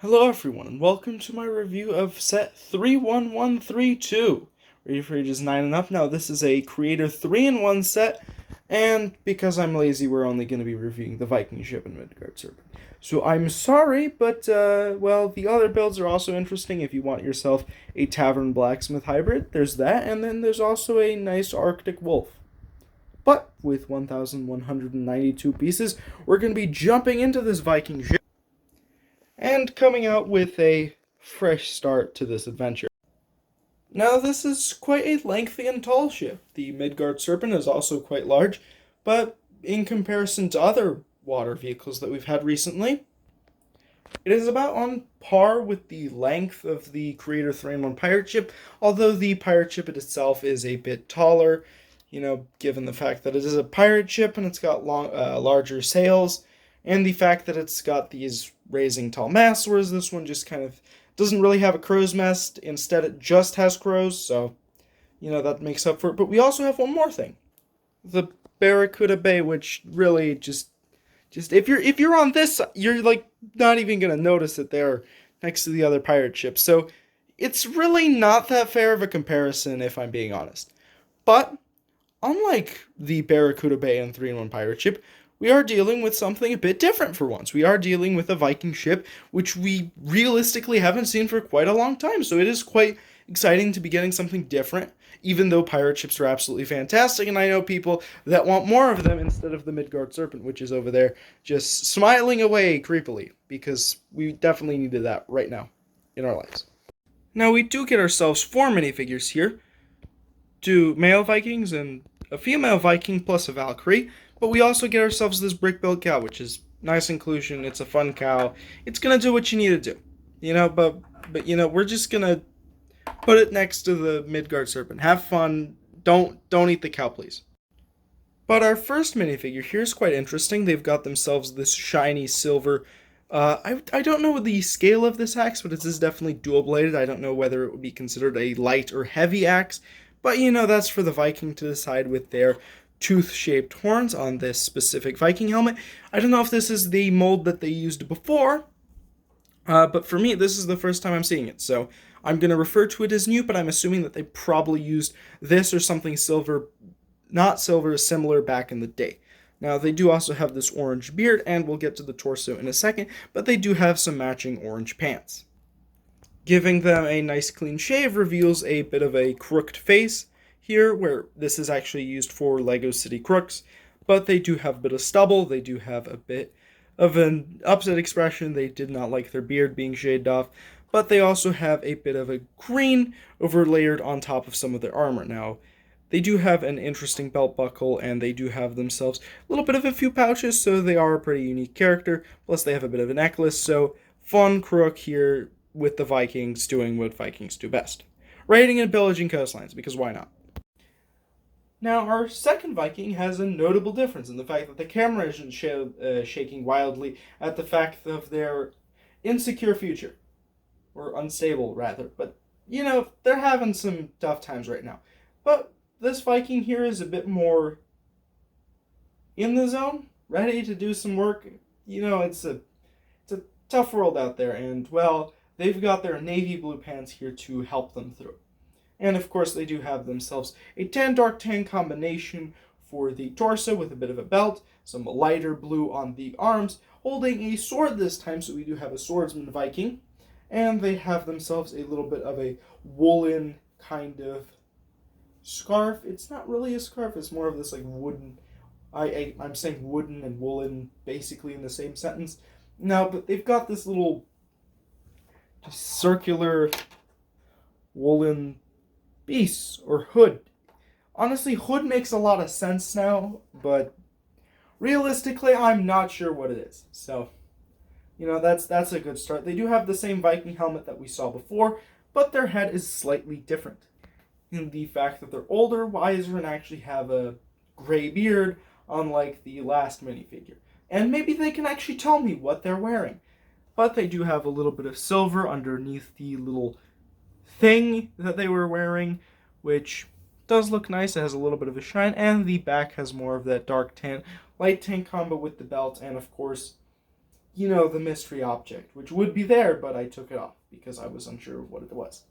Hello everyone, and welcome to my review of set 31132. Ready for ages 9 and up. Now this is a Creator 3-in-1 set, and because I'm lazy, we're only going to be reviewing the Viking ship and Midgard Serpent. So I'm sorry, but, well, the other builds are also interesting if you want yourself a Tavern Blacksmith hybrid. There's that, and then there's also a nice Arctic Wolf. But with 1,192 pieces, we're going to be jumping into this Viking ship and coming out with a fresh start to this adventure. Now, this is quite a lengthy and tall ship. The Midgard Serpent is also quite large, but in comparison to other water vehicles that we've had recently, it is about on par with the length of the Creator 3-in-1 pirate ship, although the pirate ship itself is a bit taller, given the fact that it is a pirate ship and it's got larger sails, and the fact that it's got these raising tall masts, whereas this one just kind of doesn't really have a crow's nest. Instead, it just has crows, so, that makes up for it. But we also have one more thing. The Barracuda Bay, which really just if you're on this, you're, like, not even going to notice it there next to the other pirate ships. So it's really not that fair of a comparison, if I'm being honest. But unlike the Barracuda Bay and 3-in-1 pirate ship, we are dealing with something a bit different for once. We are dealing with a Viking ship, which we realistically haven't seen for quite a long time. So it is quite exciting to be getting something different, even though pirate ships are absolutely fantastic. And I know people that want more of them instead of the Midgard Serpent, which is over there just smiling away creepily, because we definitely needed that right now in our lives. Now, we do get ourselves 4 minifigures here. 2 male Vikings and a female Viking plus a Valkyrie. But we also get ourselves this brick-built cow, which is nice inclusion. It's a fun cow. It's gonna do what you need to do, but we're just gonna put it next to the Midgard Serpent. Have fun. Don't eat the cow, please. But our first minifigure here is quite interesting. They've got themselves this shiny silver. I don't know the scale of this axe, but it is definitely dual-bladed. I don't know whether it would be considered a light or heavy axe, but that's for the Viking to decide with their tooth-shaped horns on this specific Viking helmet. I don't know if this is the mold that they used before, but for me, this is the first time I'm seeing it, so I'm going to refer to it as new, but I'm assuming that they probably used this or something silver, not silver, similar back in the day. Now, they do also have this orange beard, and we'll get to the torso in a second, but they do have some matching orange pants. Giving them a nice clean shave reveals a bit of a crooked face here, where this is actually used for Lego City Crooks, but they do have a bit of stubble. They do have a bit of an upset expression. They did not like their beard being shaved off, but they also have a bit of a green overlayered on top of some of their armor. Now, they do have an interesting belt buckle, and they do have themselves a little bit of a few pouches, so they are a pretty unique character, plus they have a bit of a necklace, so fun crook here with the Vikings doing what Vikings do best. Raiding and pillaging coastlines, because why not? Now, our second Viking has a notable difference in the fact that the camera isn't shaking wildly at the fact of their insecure future. Or unstable, rather. But, they're having some tough times right now. But this Viking here is a bit more in the zone, ready to do some work. It's a tough world out there, and, well, they've got their navy blue pants here to help them through. And of course they do have themselves a tan dark tan combination for the torso with a bit of a belt, some lighter blue on the arms, holding a sword this time, so we do have a swordsman Viking. And they have themselves a little bit of a woolen kind of scarf. It's not really a scarf, it's more of this like wooden, I'm saying wooden and woolen basically in the same sentence. Now, but they've got this little circular woolen piece or hood. Honestly, hood makes a lot of sense now, but realistically, I'm not sure what it is. So, that's a good start. They do have the same Viking helmet that we saw before, but their head is slightly different in the fact that they're older, wiser, and actually have a gray beard, unlike the last minifigure. And maybe they can actually tell me what they're wearing. But they do have a little bit of silver underneath the little thing that they were wearing, which does look nice. It has a little bit of a shine, and the back has more of that dark tan, light tan combo with the belt, and of course, the mystery object, which would be there, but I took it off because I was unsure of what it was.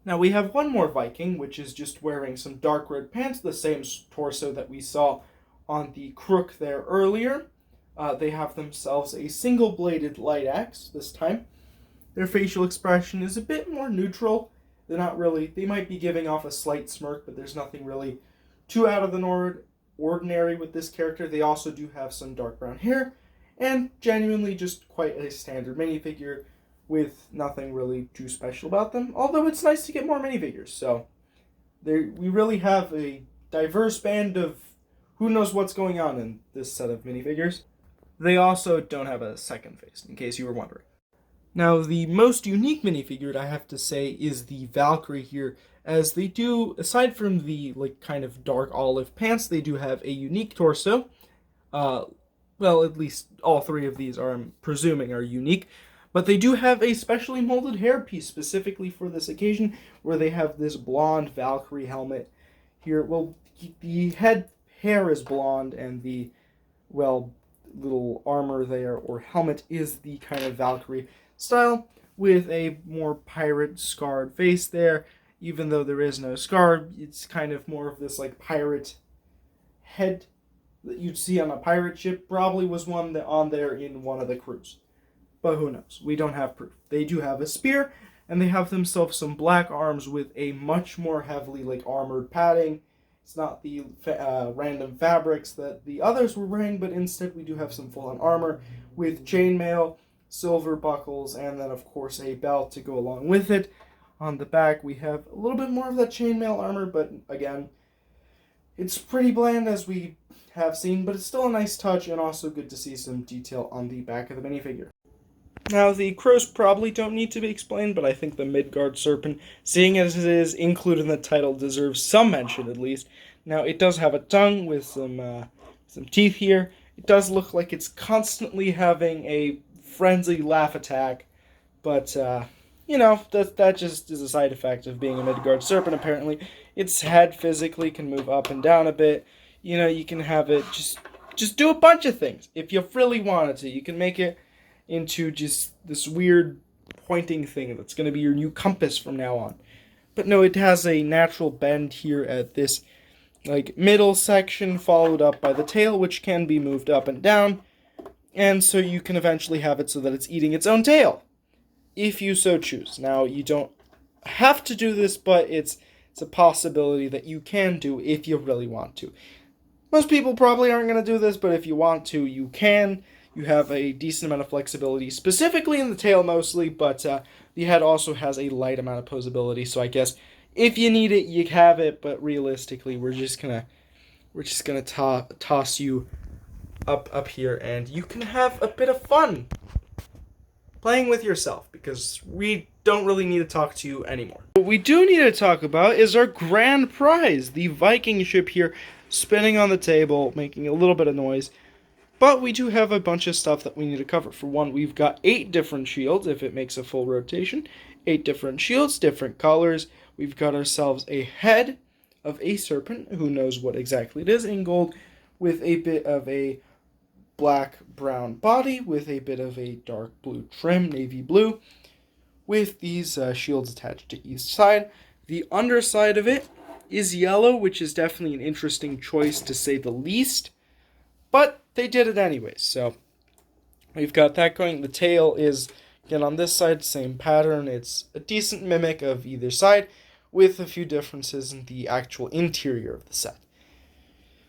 Now we have one more Viking, which is just wearing some dark red pants, the same torso that we saw on the crook there earlier. They have themselves a single-bladed light axe this time. Their facial expression is a bit more neutral. They might be giving off a slight smirk, but there's nothing really too out of the ordinary with this character. They also do have some dark brown hair, and genuinely just quite a standard minifigure with nothing really too special about them. Although it's nice to get more minifigures, so we really have a diverse band of who knows what's going on in this set of minifigures. They also don't have a second face, in case you were wondering. Now, the most unique minifigure, I have to say, is the Valkyrie here, as they do, aside from the kind of dark olive pants, they do have a unique torso. Well, at least all three of these I'm presuming, are unique. But they do have a specially molded hairpiece specifically for this occasion, where they have this blonde Valkyrie helmet here. Well, the hair is blonde, and the, little armor there, or helmet, is the kind of Valkyrie style, with a more pirate scarred face there. Even though there is no scar, it's kind of more of this pirate head that you'd see on a pirate ship. Probably was one on there in one of the crews, but who knows? We don't have proof. They do have a spear, and they have themselves some black arms with a much more heavily armored padding. It's not the random fabrics that the others were wearing, but instead we do have some full-on armor with chainmail, silver buckles, and then of course a belt to go along with it. On the back we have a little bit more of that chainmail armor, but again, it's pretty bland as we have seen, but it's still a nice touch, and also good to see some detail on the back of the minifigure. Now, the crows probably don't need to be explained, but I think the Midgard Serpent, seeing as it is included in the title, deserves some mention at least. Now, it does have a tongue with some teeth here. It does look like it's constantly having a frenzied laugh attack, but, that just is a side effect of being a Midgard Serpent, apparently. Its head physically can move up and down a bit. You can have it just do a bunch of things. If you really wanted to, you can make it into just this weird pointing thing that's going to be your new compass from now on. But no, it has a natural bend here at this middle section, followed up by the tail, which can be moved up and down, and so you can eventually have it so that it's eating its own tail, if you so choose. Now, you don't have to do this, but it's a possibility that you can do if you really want to. Most people probably aren't going to do this, but if you want to, you can. You have a decent amount of flexibility, specifically in the tail mostly, but the head also has a light amount of posability, so I guess if you need it, you have it, but realistically, we're just gonna toss you up here, and you can have a bit of fun playing with yourself, because we don't really need to talk to you anymore. What we do need to talk about is our grand prize, the Viking ship here, spinning on the table, making a little bit of noise. But we do have a bunch of stuff that we need to cover. For one, we've got 8 different shields, if it makes a full rotation. 8 different shields, different colors. We've got ourselves a head of a serpent, who knows what exactly it is, in gold, with a bit of a black-brown body, with a bit of a dark blue trim, navy blue, with these shields attached to each side. The underside of it is yellow, which is definitely an interesting choice, to say the least. But they did it anyways, so we've got that going. The tail is, again, on this side, same pattern. It's a decent mimic of either side, with a few differences in the actual interior of the set,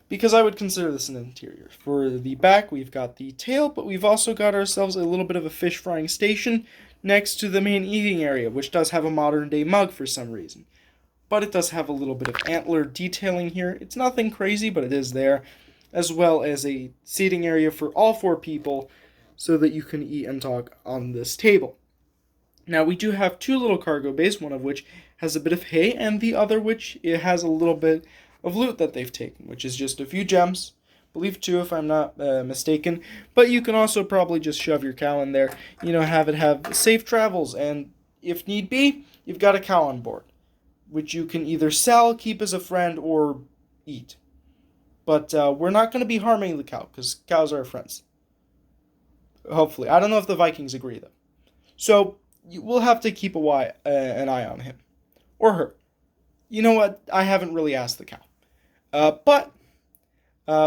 because I would consider this an interior. For the back, we've got the tail, but we've also got ourselves a little bit of a fish frying station next to the main eating area, which does have a modern-day mug for some reason. But it does have a little bit of antler detailing here. It's nothing crazy, but it is there, as well as a seating area for all 4 people so that you can eat and talk on this table. Now, we do have 2 little cargo bays, one of which has a bit of hay, and the other which it has a little bit of loot that they've taken, which is just a few gems. I believe 2, if I'm not mistaken. But you can also probably just shove your cow in there, have it have safe travels, and if need be, you've got a cow on board, which you can either sell, keep as a friend, or eat. But we're not going to be harming the cow, because cows are our friends. Hopefully. I don't know if the Vikings agree, though. So, we'll have to keep an eye on him. Or her. You know what? I haven't really asked the cow. But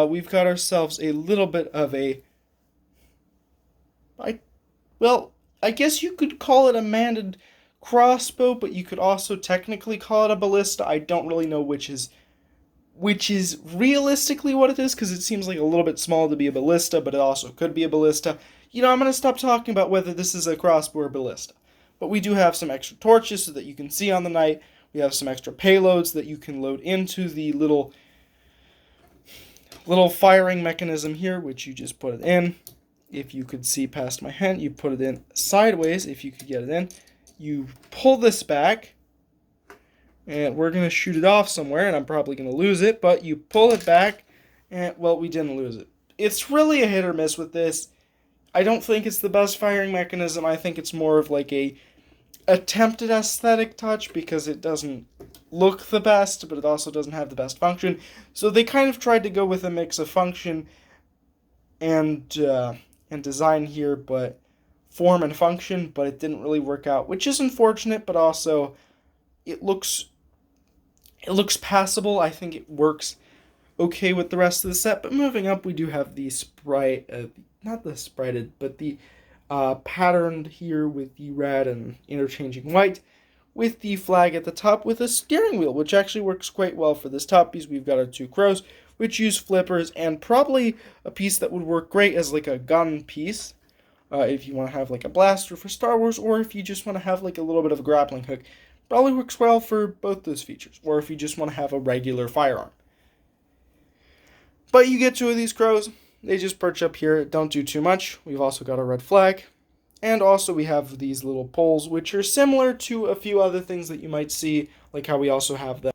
we've got ourselves a little bit of a... I guess you could call it a manned crossbow, but you could also technically call it a ballista. I don't really know which is realistically what it is, because it seems like a little bit small to be a ballista, but it also could be a ballista. You know, I'm going to stop talking about whether this is a crossbow or ballista. But we do have some extra torches so that you can see on the night. We have some extra payloads that you can load into the little firing mechanism here, which you just put it in. If you could see past my hand, you put it in sideways, if you could get it in. You pull this back, and we're going to shoot it off somewhere, and I'm probably going to lose it, but you pull it back, and, well, we didn't lose it. It's really a hit or miss with this. I don't think it's the best firing mechanism. I think it's more of like a attempted aesthetic touch, because it doesn't look the best, but it also doesn't have the best function. So they kind of tried to go with a mix of function and design here, but form and function, but it didn't really work out, which is unfortunate, but also it looks passable. I think it works okay with the rest of the set. But moving up, we do have the not the sprited, but the patterned here with the red and interchanging white, with the flag at the top with a steering wheel, which actually works quite well for this top piece. We've got our two crows, which use flippers, and probably a piece that would work great as like a gun piece, if you want to have like a blaster for Star Wars, or if you just want to have like a little bit of a grappling hook. Probably works well for both those features, or if you just want to have a regular firearm. But you get two of these crows, they just perch up here, don't do too much. We've also got a red flag, and also we have these little poles, which are similar to a few other things that you might see, like how we also have them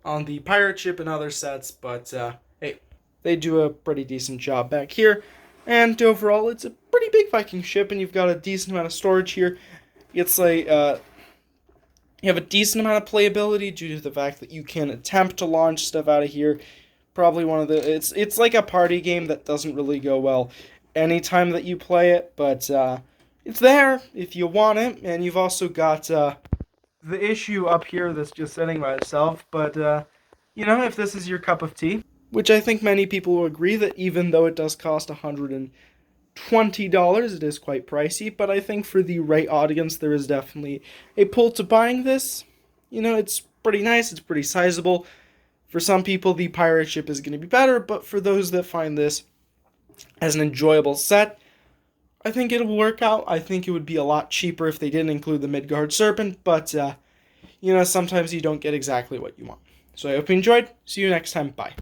on the pirate ship and other sets, but hey, they do a pretty decent job back here. And overall, it's a pretty big Viking ship, and you've got a decent amount of storage here. It's like, you have a decent amount of playability due to the fact that you can attempt to launch stuff out of here. Probably one of the... It's like a party game that doesn't really go well anytime that you play it, but it's there if you want it. And you've also got the issue up here that's just sitting by itself, but, you know, if this is your cup of tea, which I think many people will agree that even though it does cost $120, it is quite pricey, but I think for the right audience, there is definitely a pull to buying this. You know, it's pretty nice, it's pretty sizable. For some people, the pirate ship is going to be better, but for those that find this as an enjoyable set, I think it'll work out. I think it would be a lot cheaper if they didn't include the Midgard Serpent, but, you know, sometimes you don't get exactly what you want. So I hope you enjoyed. See you next time. Bye.